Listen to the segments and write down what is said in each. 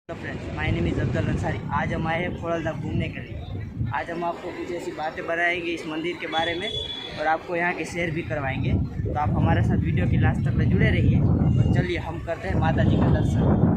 Hello friends, my name is Abdul Ansari. आज हम आए हैं खोड़लधाम घूमने के लिए। आज हम आपको कुछ ऐसी बातें बताएंगे इस मंदिर के बारे में और आपको यहाँ के सैर भी करवाएंगे। तो आप हमारे साथ वीडियो की लास्ट तक जुड़े रहिए। तो चलिए हम करते हैं माता जी का दर्शन।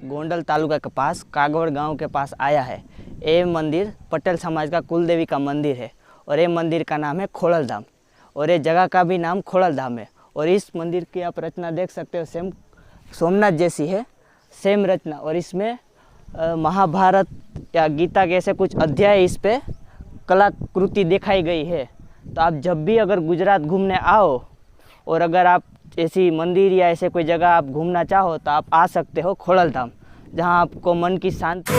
गोंडल तालुका के पास कागवड़ गांव के पास आया है। ये मंदिर पटेल समाज का कुल देवी का मंदिर है और ये मंदिर का नाम है खोड़लधाम और ये जगह का भी नाम खोड़लधाम है। और इस मंदिर की आप रचना देख सकते हो, सेम सोमनाथ जैसी है, सेम रचना। और इसमें महाभारत या गीता के ऐसे कुछ अध्याय इस पे कलाकृति दिखाई गई है। तो आप जब भी अगर गुजरात घूमने आओ और अगर आप ऐसी मंदिर या ऐसे कोई जगह आप घूमना चाहो तो आप आ सकते हो खोड़लधाम, जहाँ आपको मन की शांति